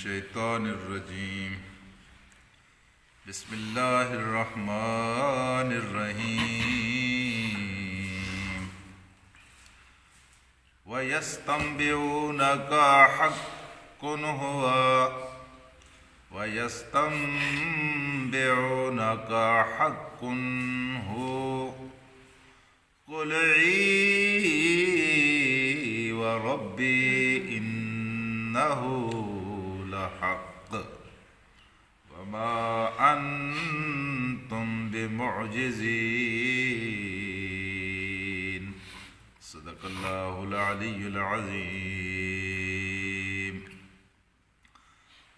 الشیطان الرجیم بسم اللہ الرحمن الرحیم وَيَسْتَنْبِئُونَكَ حَقٌّ هُوَ وَيَسْتَنْبِئُونَكَ حَقٌّ هُوَ قُلْ إِي وَرَبِّي إِنَّهُ لَحَقٌّ وَمَا أَنْتُمْ بِمُعْجِزِينَ صدق اللہ العلی العظیم۔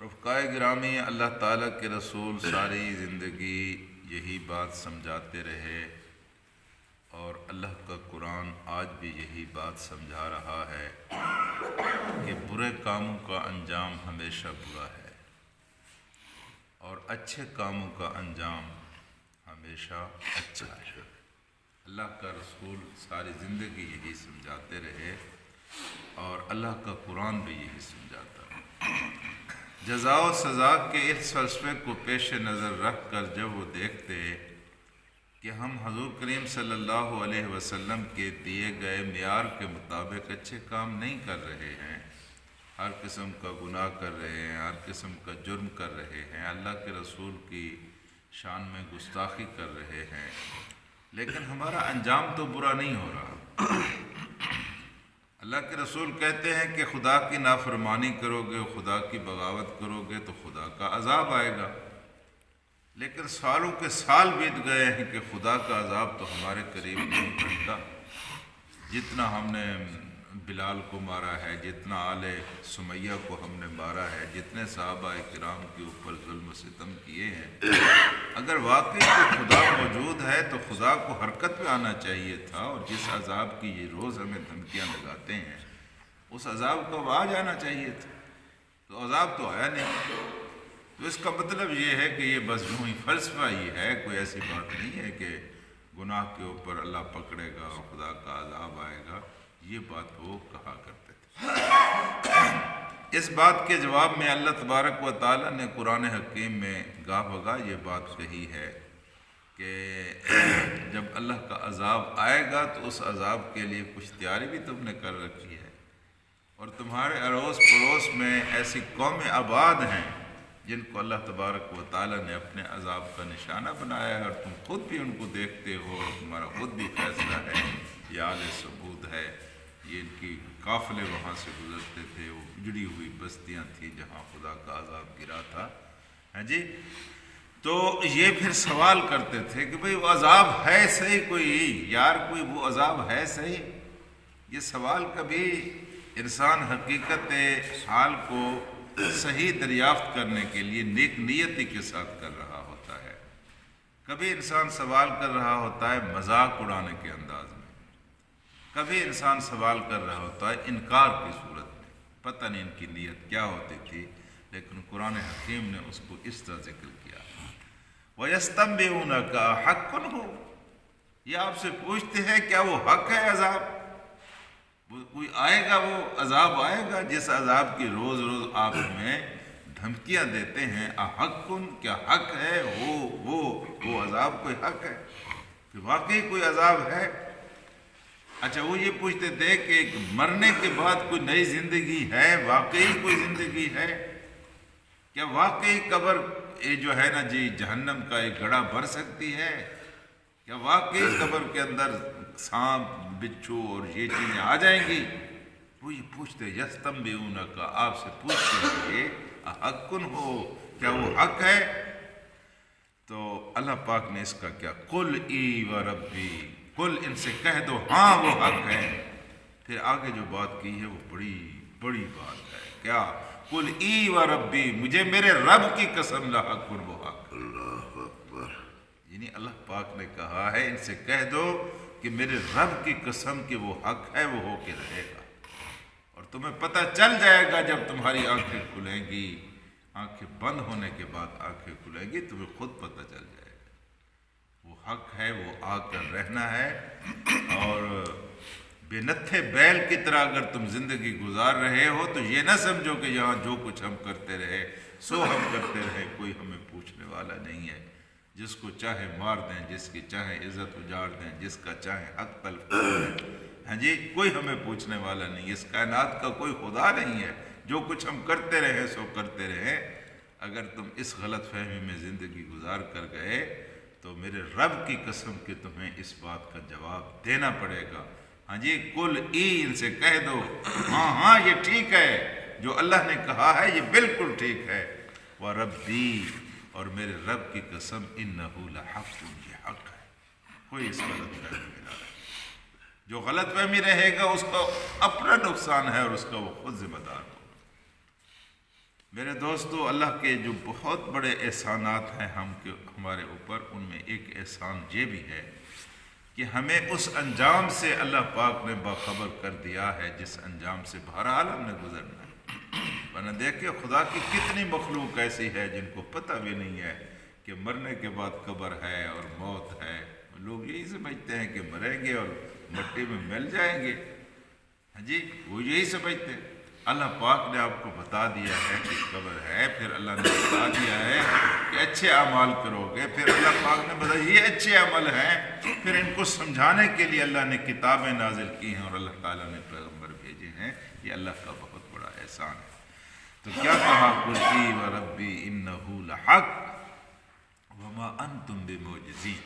رفقائے گرامی، اللہ تعالیٰ کے رسول ساری زندگی یہی بات سمجھاتے رہے اور اللہ کا قرآن آج بھی یہی بات سمجھا رہا ہے کہ برے کاموں کا انجام ہمیشہ برا ہے اور اچھے کاموں کا انجام ہمیشہ اچھا ہے۔ اللہ کا رسول ساری زندگی یہی سمجھاتے رہے اور اللہ کا قرآن بھی یہی سمجھاتا ہے۔ جزا و سزا کے اس فلسفے کو پیش نظر رکھ کر جب وہ دیکھتے کہ ہم حضور کریم صلی اللہ علیہ وسلم کے دیے گئے معیار کے مطابق اچھے کام نہیں کر رہے ہیں، ہر قسم کا گناہ کر رہے ہیں، ہر قسم کا جرم کر رہے ہیں، اللہ کے رسول کی شان میں گستاخی کر رہے ہیں، لیکن ہمارا انجام تو برا نہیں ہو رہا۔ اللہ کے رسول کہتے ہیں کہ خدا کی نافرمانی کرو گے، خدا کی بغاوت کرو گے تو خدا کا عذاب آئے گا، لیکن سالوں کے سال بیت گئے ہیں کہ خدا کا عذاب تو ہمارے قریب نہیں پہنچتا۔ جتنا ہم نے بلال کو مارا ہے، جتنا آل سمیہ کو ہم نے مارا ہے، جتنے صحابہ کرام کے اوپر ظلم و ستم کیے ہیں، اگر واقعی کوئی خدا موجود ہے تو خدا کو حرکت میں آنا چاہیے تھا، اور جس عذاب کی یہ روز ہمیں دھمکیاں لگاتے ہیں اس عذاب کو آ جانا چاہیے تھا، تو عذاب تو آیا نہیں۔ تو اس کا مطلب یہ ہے کہ یہ بس یوں ہی فلسفہ ہی ہے، کوئی ایسی بات نہیں ہے کہ گناہ کے اوپر اللہ پکڑے گا اور خدا کا عذاب آئے گا۔ یہ بات وہ کہا کرتے تھے۔ اس بات کے جواب میں اللہ تبارک و تعالیٰ نے قرآن حکیم میں گاہ بگاہ یہ بات کہی ہے کہ جب اللہ کا عذاب آئے گا تو اس عذاب کے لیے کچھ تیاری بھی تم نے کر رکھی ہے، اور تمہارے اڑوس پڑوس میں ایسی قومیں آباد ہیں جن کو اللہ تبارک و تعالیٰ نے اپنے عذاب کا نشانہ بنایا ہے، اور تم خود بھی ان کو دیکھتے ہو، تمہارا خود بھی فیصلہ ہے۔ یہ آل ثبوت ہے، یہ ان کی قافلے وہاں سے گزرتے تھے، وہ اجڑی ہوئی بستیاں تھیں جہاں خدا کا عذاب گرا تھا، ہاں جی۔ تو یہ پھر سوال کرتے تھے کہ بھئی وہ عذاب ہے صحیح، کوئی یار کوئی وہ عذاب ہے صحیح؟ یہ سوال کبھی انسان حقیقت حال کو صحیح دریافت کرنے کے لیے نیک نیتی کے ساتھ کر رہا ہوتا ہے، کبھی انسان سوال کر رہا ہوتا ہے مذاق اڑانے کے انداز میں، کبھی انسان سوال کر رہا ہوتا ہے انکار کی صورت میں۔ پتہ نہیں ان کی نیت کیا ہوتی تھی، لیکن قرآن حکیم نے اس کو اس طرح ذکر کیا۔ وَيَسْتَنْبِئُونَكَ حَقٌّ هُوَ، یہ آپ سے پوچھتے ہیں کیا وہ حق ہے عذاب؟ کوئی آئے گا، وہ عذاب آئے گا جس عذاب کی روز روز آپ ہمیں دھمکیاں دیتے ہیں۔ احقٌ، کیا حق ہے وہ عذاب کوئی حق ہے کہ واقعی کوئی عذاب ہے؟ اچھا، وہ یہ پوچھتے تھے کہ مرنے کے بعد کوئی نئی زندگی ہے، واقعی کوئی زندگی ہے؟ کیا واقعی قبر یہ جو ہے نا جی جہنم کا ایک گڑھا بھر سکتی ہے؟ کیا واقعی قبر کے اندر سانپ بچھو اور یہ چیزیں آ جائیں گی؟ وہ یہ پوچھتے یستنبئونک، آپ سے پوچھتے ہیں یہ حق ہو، کیا وہ حق ہے؟ تو اللہ پاک نے اس کا کیا، قل ای و ربی، قل ان سے کہہ دو ہاں وہ حق ہے۔ پھر آگے جو بات کی ہے وہ بڑی بڑی بات ہے، کیا؟ قل ای و ربی، مجھے میرے رب کی قسم لحق، وہ حق۔ اللہ اکبر، یعنی اللہ پاک نے کہا ہے ان سے کہہ دو کہ میرے رب کی قسم کہ وہ حق ہے، وہ ہو کے رہے گا، اور تمہیں پتہ چل جائے گا جب تمہاری آنکھیں کھلیں گی، آنکھیں بند ہونے کے بعد آنکھیں کھلیں گی، تمہیں خود پتہ چل جائے گا وہ حق ہے، وہ آ کر رہنا ہے، اور بے نتھے بیل کی طرح اگر تم زندگی گزار رہے ہو تو یہ نہ سمجھو کہ یہاں جو کچھ ہم کرتے رہے سو ہم کرتے رہے، کوئی ہمیں پوچھنے والا نہیں ہے۔ جس کو چاہے مار دیں، جس کی چاہے عزت اجاڑ دیں، جس کا چاہے حق تلف کر دیں، ہاں جی، کوئی ہمیں پوچھنے والا نہیں۔ اس کائنات کا کوئی خدا نہیں ہے، جو کچھ ہم کرتے رہے سو کرتے رہے۔ اگر تم اس غلط فہمی میں زندگی گزار کر گئے تو میرے رب کی قسم کہ تمہیں اس بات کا جواب دینا پڑے گا۔ ہاں جی، کل ان سے کہہ دو ہاں یہ ٹھیک ہے، جو اللہ نے کہا ہے یہ بالکل ٹھیک ہے۔ وَرَبِّی، اور میرے رب کی قسم، اِنَّهُ لَحَقٌ، یہ حق ہے، کوئی اس غلط فہمی میں نہ رہے۔ جو غلط فہمی رہے گا اس کا اپنا نقصان ہے اور اس کا وہ خود ذمہ دار ہوگا۔ میرے دوستو، اللہ کے جو بہت بڑے احسانات ہیں ہمارے اوپر، ان میں ایک احسان یہ بھی ہے کہ ہمیں اس انجام سے اللہ پاک نے باخبر کر دیا ہے جس انجام سے بہرحال ہم نے گزرنا ہے۔ ورنہ دیکھیں خدا کی کتنی مخلوق ایسی ہے جن کو پتہ بھی نہیں ہے کہ مرنے کے بعد قبر ہے اور موت ہے۔ لوگ یہی سمجھتے ہیں کہ مریں گے اور مٹی میں مل جائیں گے، ہاں جی، وہ یہی سمجھتے ہیں۔ اللہ پاک نے آپ کو بتا دیا ہے کہ قبر ہے، پھر اللہ نے بتا دیا ہے کہ اچھے اعمال کرو گے، پھر اللہ پاک نے بتایا یہ اچھے عمل ہیں، پھر ان کو سمجھانے کے لیے اللہ نے کتابیں نازل کی ہیں اور اللہ تعالیٰ نے پیغمبر بھیجے ہیں۔ یہ اللہ کا بہت بڑا احسان ہے۔ تو کیا کہا، قُلْ اِی وَرَبِّی اِنَّهُ لَحَقٌّ وَمَا أَنْتُمْ بِمُعْجِزِينَ،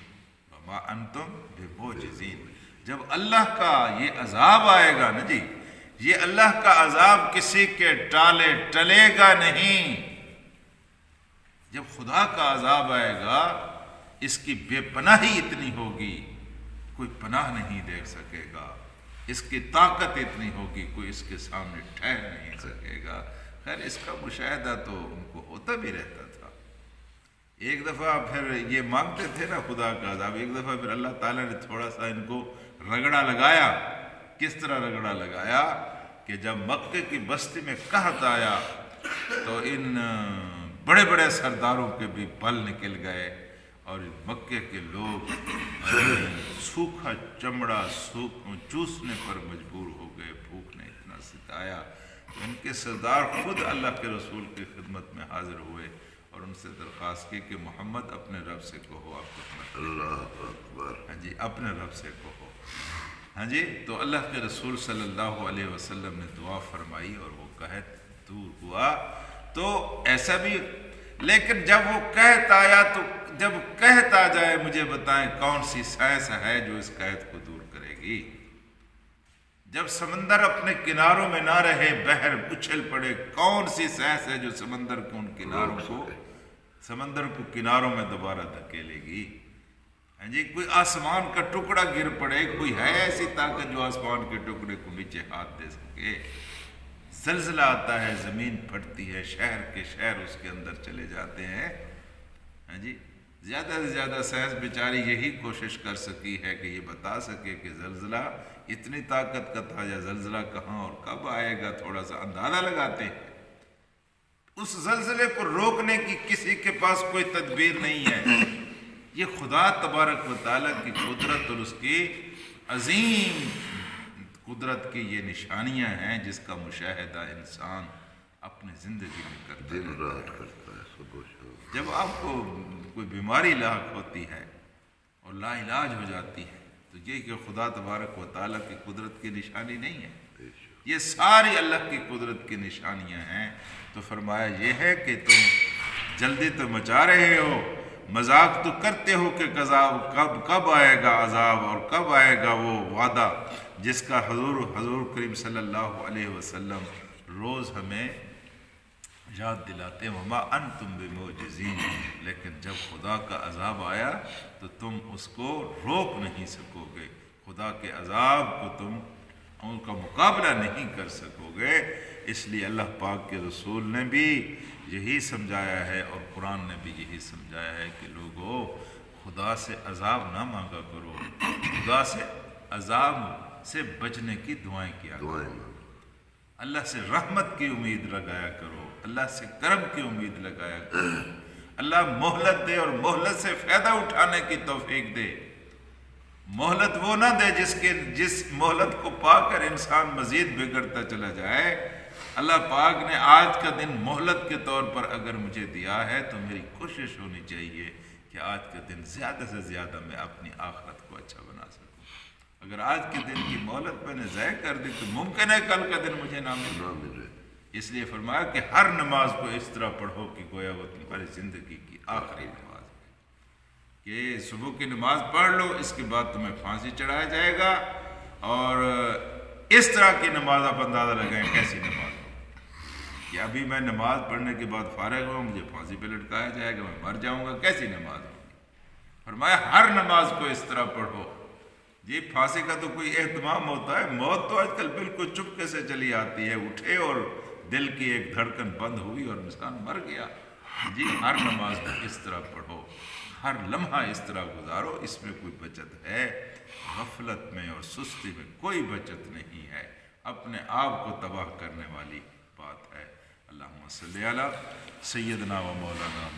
وَمَا أَنْتُمْ بِمُعْجِزِينَ۔ جب اللہ کا یہ عذاب آئے گا نا جی، یہ اللہ کا عذاب کسی کے ٹالے ٹلے گا نہیں۔ جب خدا کا عذاب آئے گا اس کی بے پناہی اتنی ہوگی کوئی پناہ نہیں دیکھ سکے گا، اس کی طاقت اتنی ہوگی کوئی اس کے سامنے ٹھہر نہیں سکے گا۔ خیر اس کا مشاہدہ تو ان کو ہوتا بھی رہتا تھا۔ ایک دفعہ پھر یہ مانگتے تھے نا خدا کا عذاب، ایک دفعہ پھر اللہ تعالیٰ نے تھوڑا سا ان کو رگڑا لگایا۔ کس طرح رگڑا لگایا کہ جب مکے کی بستی میں قحط آیا تو ان بڑے بڑے سرداروں کے بھی بل نکل گئے اور مکے کے لوگ سوکھا چمڑا چوسنے پر مجبور ہو گئے، بھوک نے اتنا ستایا۔ ان کے سردار خود اللہ کے رسول کی خدمت میں حاضر ہوئے اور ان سے درخواست کی کہ محمد اپنے رب سے کہو، آپ اللہ اکبر، ہاں جی، اپنے رب سے کہو، ہاں جی۔ تو اللہ کے رسول صلی اللہ علیہ وسلم نے دعا فرمائی اور وہ قحط دور ہوا۔ تو ایسا بھی، لیکن جب وہ قحط آیا تو جب قحط آ جائے مجھے بتائیں کون سی سائنس ہے جو اس قحط کو دور کرے گی؟ جب سمندر اپنے کناروں میں نہ رہے، بحر اچھل پڑے، کون سی سائنس ہے جو سمندر کو ان کناروں کو، سمندر کو کناروں میں دوبارہ دھکیلے گی؟ ہاں جی، کوئی آسمان کا ٹکڑا گر پڑے، کوئی ہے ایسی طاقت جو آسمان کے ٹکڑے کو نیچے ہاتھ دے سکے؟ زلزلہ آتا ہے، زمین پھٹتی ہے، شہر کے شہر اس کے اندر چلے جاتے ہیں، ہاں جی۔ زیادہ سے زیادہ سائنس بیچاری یہی کوشش کر سکی ہے کہ یہ بتا سکے کہ زلزلہ اتنی طاقت کا تھا یا زلزلہ کہاں اور کب آئے گا، تھوڑا سا اندازہ لگاتے ہیں۔ اس زلزلے کو روکنے کی کسی کے پاس کوئی تدبیر نہیں ہے۔ یہ خدا تبارک و تعالیٰ کی قدرت اور اس کی عظیم قدرت کی یہ نشانیاں ہیں جس کا مشاہدہ انسان اپنی زندگی میں کرتا ہے۔ جب آپ کو کوئی بیماری لاحق ہوتی ہے اور لا علاج ہو جاتی ہے تو یہ کہ خدا تبارک و تعالیٰ کی قدرت کی نشانی نہیں ہے، یہ ساری اللہ کی قدرت کی نشانیاں ہیں۔ تو فرمایا یہ ہے کہ تم جلدی تو مچا رہے ہو، مذاق تو کرتے ہو کہ کب آئے گا عذاب اور کب آئے گا وہ وعدہ جس کا حضور کریم صلی اللہ علیہ وسلم روز ہمیں یاد دلاتے ہیں، وما انتم بمعجزین۔ لیکن جب خدا کا عذاب آیا تو تم اس کو روک نہیں سکو گے، خدا کے عذاب کو تم ان کا مقابلہ نہیں کر سکو گے۔ اس لیے اللہ پاک کے رسول نے بھی یہی سمجھایا ہے اور قرآن نے بھی یہی سمجھایا ہے کہ لوگوں خدا سے عذاب نہ مانگا کرو، خدا سے عذاب سے بچنے کی دعائیں کیا کرو، اللہ سے رحمت کی امید لگایا کرو، اللہ سے کرم کی امید لگایا کرو، اللہ مہلت دے اور مہلت سے فائدہ اٹھانے کی توفیق دے۔ مہلت وہ نہ دے جس مہلت کو پا کر انسان مزید بگڑتا چلا جائے۔ اللہ پاک نے آج کا دن مہلت کے طور پر اگر مجھے دیا ہے تو میری کوشش ہونی چاہیے کہ آج کا دن زیادہ سے زیادہ میں اپنی آخرت کو اچھا بنا سکوں۔ اگر آج کے دن کی مہلت میں نے ضائع کر دی تو ممکن ہے کل کا دن مجھے نہ ملے۔ اس لیے فرمایا کہ ہر نماز کو اس طرح پڑھو کہ گویا وہ تمہاری زندگی کی آخری نماز ہے، کہ صبح کی نماز پڑھ لو، اس کے بعد تمہیں پھانسی چڑھایا جائے گا، اور اس طرح کی نماز آپ اندازہ لگائیں کیسی نماز ہو کہ ابھی میں نماز پڑھنے کے بعد فارغ ہوں، مجھے پھانسی پہ لٹکایا جائے گا، میں مر جاؤں گا، کیسی نماز ہوگی؟ فرمایا ہر نماز کو اس طرح پڑھو۔ جی پھانسی کا تو کوئی اہتمام ہوتا ہے، موت تو آج کل بالکل چپکے سے چلی آتی ہے، اٹھے اور دل کی ایک دھڑکن بند ہوئی اور انسان مر گیا۔ جی ہر نماز کو اس طرح پڑھو، ہر لمحہ اس طرح گزارو، اس میں کوئی بچت ہے؟ غفلت میں اور سستی میں کوئی بچت نہیں ہے، اپنے آپ کو تباہ کرنے والی بات ہے۔ اللہم صلی علی سیدنا و مولانا